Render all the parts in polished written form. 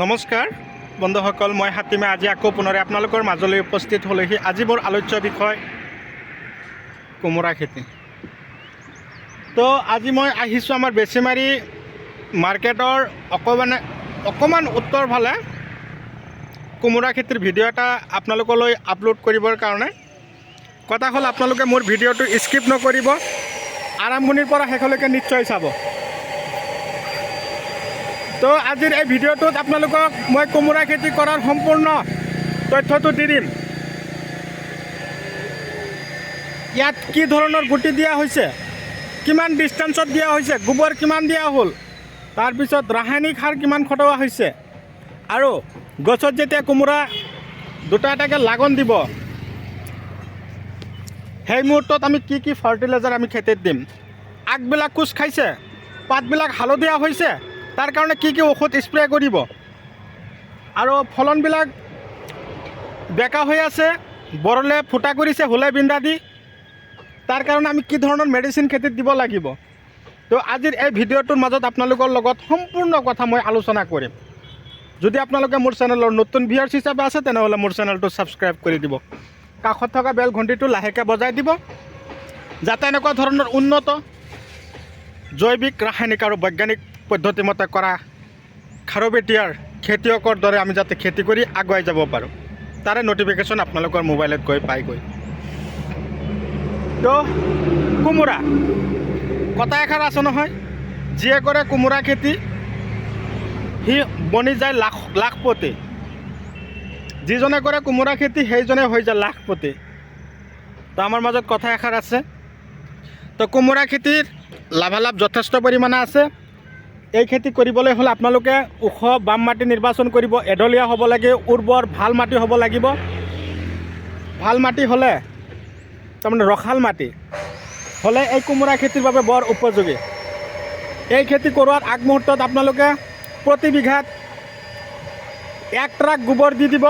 নমস্কাৰ বন্ধুসকল, মই হাতীমে আজি আকৌ পুনৰে আপোনালোকৰ মাজলৈ উপস্থিত হ'লেহি। আজি মোৰ আলোচ্য বিষয় কোমোৰা খেতি। তো আজি মই আহিছোঁ আমাৰ বেচিমাৰী মাৰ্কেটৰ অকণমান উত্তৰ ফালে কোমোৰা খেতিৰ ভিডিঅ' এটা আপোনালোকলৈ আপলোড কৰিবৰ কাৰণে। কথা হ'ল আপোনালোকে মোৰ ভিডিঅ'টো স্কিপ নকৰিব, আৰম্ভণিৰ পৰা শেষলৈকে নিশ্চয় চাব। তো আজিৰ এই ভিডিঅ'টোত আপোনালোকক মই কোমোৰা খেতি কৰাৰ সম্পূৰ্ণ তথ্যটো দি দিম। ইয়াত কি ধৰণৰ গুটি দিয়া হৈছে, কিমান ডিষ্টেঞ্চত দিয়া হৈছে, গোবৰ কিমান দিয়া হ'ল, তাৰপিছত ৰাসায়নিক সাৰ কিমান খটোৱা হৈছে, আৰু গছত যেতিয়া কোমোৰা দুটা এটাকৈ লাগন দিব সেই মুহূৰ্তত আমি কি কি ফাৰ্টিলাইজাৰ আমি খেতিত দিম, আগবিলাক কোচ খাইছে, পাতবিলাক হালধীয়া হৈছে, তাৰ কাৰণে কি কি ঔষধ স্প্ৰে কৰিব, আৰু ফলনবিলাক বেকা হৈ আছে, বৰলে ফুটা কৰিছে হোলে বিন্ধা দি, তাৰ কাৰণে আমি কি ধৰণৰ মেডিচিন খেতিত দিব লাগিব। তো আজিৰ এই ভিডিঅ'টোৰ মাজত আপোনালোকৰ লগত সম্পূৰ্ণ কথা মই আলোচনা কৰিম। যদি আপোনালোকে মোৰ চেনেলৰ নতুন ভিউৱাৰ্ছ হিচাপে আছে তেনেহ'লে মোৰ চেনেলটো ছাবস্ক্ৰাইব কৰি দিব, কাষত থকা বেল ঘণ্টিটো লাহেকৈ বজাই দিব, যাতে এনেকুৱা ধৰণৰ উন্নত জৈৱিক, ৰাসায়নিক আৰু বৈজ্ঞানিক পদ্ধতিমতে কৰা খাৰুপেটীয়াৰ খেতিয়কৰ দৰে আমি যাতে খেতি কৰি আগুৱাই যাব পাৰোঁ, তাৰে নটিফিকেশ্যন আপোনালোকৰ মোবাইলত গৈ পাইগৈ। তো কোমোৰা কথা এষাৰ আছে নহয়, যিয়ে কৰে কোমোৰা খেতি সি বনি যায় লাখপতি। যিজনে কৰে কোমোৰা খেতি সেইজনে হৈ যায় লাখপতি। তো আমাৰ মাজত কথা এষাৰ আছে। তো কোমোৰা খেতিৰ লাভালাভ যথেষ্ট পৰিমাণে আছে। এই খেতি কৰিবলৈ হ'লে আপোনালোকে ওখ বাম মাটি নিৰ্বাচন কৰিব, এঢলীয়া হ'ব লাগে, উৰ্বৰ ভাল মাটি হ'ব লাগিব। ভাল মাটি হ'লে তাৰমানে ৰসাল মাটি হ'লে এই কোমোৰা খেতিৰ বাবে বৰ উপযোগী। এই খেতি কৰোৱাৰ আগমুহূৰ্তত আপোনালোকে প্ৰতি বিঘাত 1 ট্ৰাক গোবৰ দি দিব,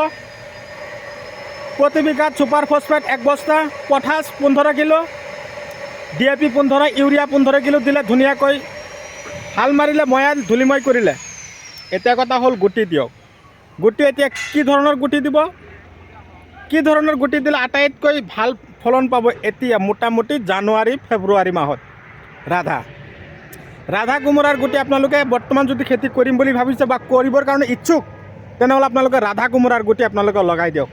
প্ৰতি বিঘাত ছুপাৰ ফছফেট 1 বস্তা, potash 15 kilo, DAP 15, urea 15 kilo দিলে ধুনীয়াকৈ হাল মাৰিলে ময়াল ধূলিময় কৰিলে। এতিয়া কথা হ'ল গুটি দিয়ক। গুটি এতিয়া কি ধৰণৰ গুটি দিব, কি ধৰণৰ গুটি দিলে আটাইতকৈ ভাল ফলন পাব? এতিয়া মোটামুটি জানুৱাৰী ফেব্ৰুৱাৰী মাহত ৰাধা কোমোৰাৰ গুটি আপোনালোকে বৰ্তমান যদি খেতি কৰিম বুলি ভাবিছে বা কৰিবৰ কাৰণে ইচ্ছুক, তেনেহ'লে আপোনালোকে ৰাধা কোমোৰাৰ গুটি আপোনালোকে লগাই দিয়ক।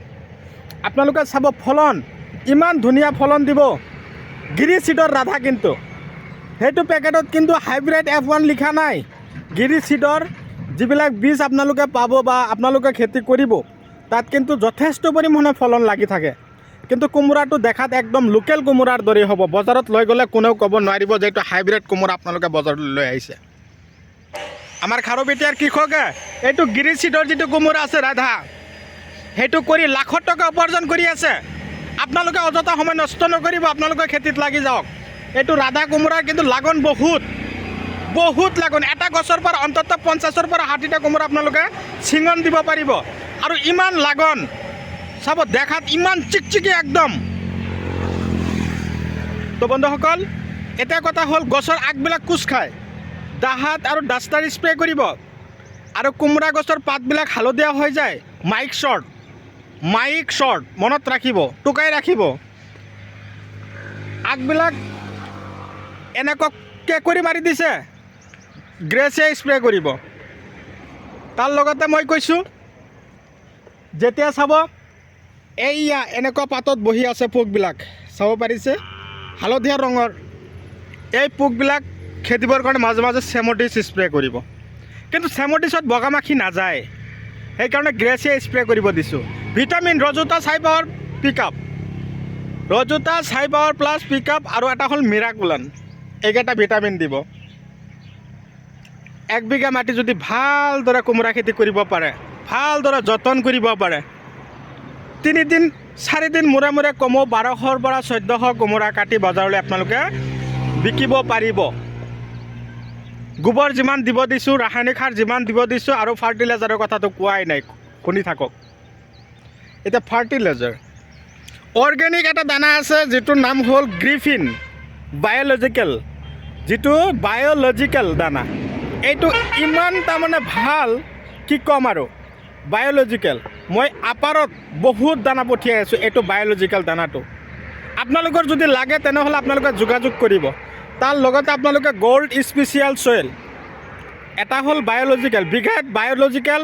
আপোনালোকে চাব ফলন ইমান ধুনীয়া ফলন দিব। গিৰি চিডৰ ৰাধা, কিন্তু সেইটো পেকেটত কিন্তু হাইব্ৰিড F1 লিখা নাই। গিৰি চিডৰ যিবিলাক বীজ আপোনালোকে পাব বা আপোনালোকে খেতি কৰিব, তাত কিন্তু যথেষ্ট পৰিমাণে ফলন লাগি থাকে। কিন্তু কোমোৰাটো দেখাত একদম লোকেল কোমোৰাৰ দৰে হ'ব। বজাৰত লৈ গ'লে কোনেও ক'ব নোৱাৰিব যে এইটো হাইব্ৰিড কোমোৰা আপোনালোকে বজাৰলৈ লৈ আহিছে। আমাৰ খাৰুপেটীয়াৰ কৃষকে এইটো গিৰি চিডৰ যিটো কোমোৰা আছে ৰাধা, সেইটো কৰি লাখত টকা উপাৰ্জন কৰি আছে। আপোনালোকে অযথা সময় নষ্ট নকৰিব, আপোনালোকে খেতিত লাগি যাওক। এইটো ৰাধা কোমোৰাৰ কিন্তু লাগন বহুত লাগন। এটা গছৰ পৰা অন্ততঃ 50ৰ পৰা 60টা কোমোৰা আপোনালোকে চিঙন দিব পাৰিব। আৰু ইমান লাগন চাব, দেখাত ইমান চিকচিকি একদম। তো বন্ধুসকল, এটা কথা হ'ল গছৰ আগবিলাক কোচ খায়, দাহাত আৰু ডাষ্টাৰ স্প্ৰে কৰিব। আৰু কোমোৰা গছৰ পাতবিলাক হালধীয়া হৈ যায়, মাইক শ্বৰ্ট মনত ৰাখিব, টুকাই ৰাখিব। আগবিলাক এনেকুৱাকৈ কৰি মাৰি দিছে, গ্ৰেছে স্প্ৰে কৰিব। তাৰ লগতে মই কৈছোঁ, যেতিয়া চাব এইয়া এনেকুৱা পাতত বহি আছে পোকবিলাক, চাব পাৰিছে হালধীয়া ৰঙৰ, এই পোকবিলাক খেদিবৰ কাৰণে মাজে মাজে চেমডিছ স্প্ৰে কৰিব। কিন্তু চেমডিছত বগামাখি নাযায়, সেইকাৰণে গ্ৰেছে স্প্ৰে কৰিব দিছোঁ। ভিটামিন ৰজোটা চাইপাৱাৰ প্লাছ পিকআপ আৰু এটা হ'ল মিৰাকুলান, এইকেইটা ভিটামিন দিব। 1 বিঘা মাটি যদি ভালদৰে কোমোৰা খেতি কৰিব পাৰে, ভালদৰে যতন কৰিব পাৰে, 3 দিন 4 দিন মূৰে মূৰে কমেও 1200ৰ পৰা 1400 কোমোৰা কাটি বজাৰলৈ আপোনালোকে বিকিব পাৰিব। গোবৰ যিমান দিব দিছোঁ, ৰাসায়নিক সাৰ যিমান দিব দিছোঁ, আৰু ফাৰ্টিলাইজাৰৰ কথাটো কোৱাই নাই, শুনি থাকক। এতিয়া ফাৰ্টিলাইজাৰ অৰ্গেনিক এটা দানা আছে, যিটোৰ নাম হ'ল গ্ৰিফিন বায়'লজিকেল দানা। এইটো ইমান তাৰমানে ভাল কি ক'ম আৰু বায়'লজিকেল মই আপাৰত বহুত দানা পঠিয়াই আছোঁ এইটো বায়'লজিকেল দানাটো আপোনালোকৰ যদি লাগে তেনেহ'লে আপোনালোকে যোগাযোগ কৰিব তাৰ লগতে আপোনালোকে গ'ল্ড স্পেচিয়েল চইল এটা হ'ল বায়'লজিকেল বিঘাত বায়'লজিকেল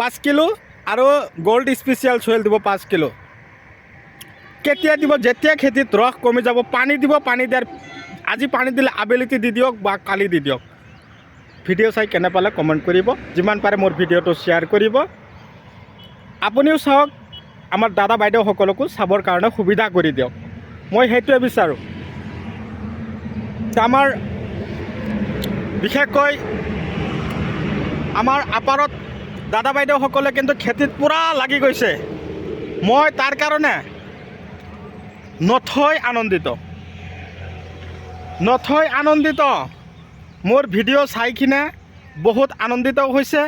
5 কিলো আৰু গ'ল্ড স্পেচিয়েল চইল দিব 5 কিলো কেতিয়া দিব যেতিয়া খেতিত ৰস কমি যাব পানী দিব পানী দিয়াৰ আজি পানী দিলে আবেলিতে দি দিয়ক বা কালি দি দিয়ক ভিডিঅ' চাই কেনে পালে কমেণ্ট কৰিব যিমান পাৰে মোৰ ভিডিঅ'টো শ্বেয়াৰ কৰিব আপুনিও চাওক আমাৰ দাদা বাইদেউসকলকো চাবৰ কাৰণে সুবিধা কৰি দিয়ক মই সেইটোৱে বিচাৰোঁ আমাৰ বিশেষকৈ আমাৰ আপাৰত দাদা বাইদেউসকলে কিন্তু খেতিত পূৰা লাগি গৈছে মই তাৰ কাৰণে নথৈ আনন্দিত মোৰ ভিডিঅ' চাই কিনে বহুত আনন্দিত হৈছে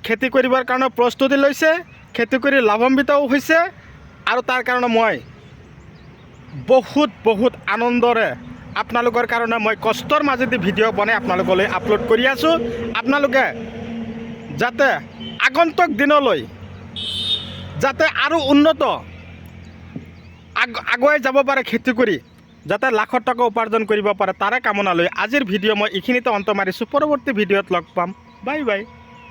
খেতি কৰিবৰ কাৰণে প্ৰস্তুতি লৈছে খেতি কৰি লাভান্বিতও হৈছে আৰু তাৰ কাৰণে মই বহুত আনন্দৰে আপোনালোকৰ কাৰণে মই কষ্টৰ মাজেদি ভিডিঅ' বনাই আপোনালোকলৈ আপলোড কৰি আছোঁ আপোনালোকে যাতে আগন্তুক দিনলৈ যাতে আৰু উন্নত আগুৱাই যাব পাৰে খেতি কৰি যাতে লাখত টকা উপাৰ্জন কৰিব পাৰে তাৰে কামনা লৈ আজিৰ ভিডিঅ' মই এইখিনিতে অন্ত মাৰিছোঁ পৰৱৰ্তী ভিডিঅ'ত লগ পাম বাই বাই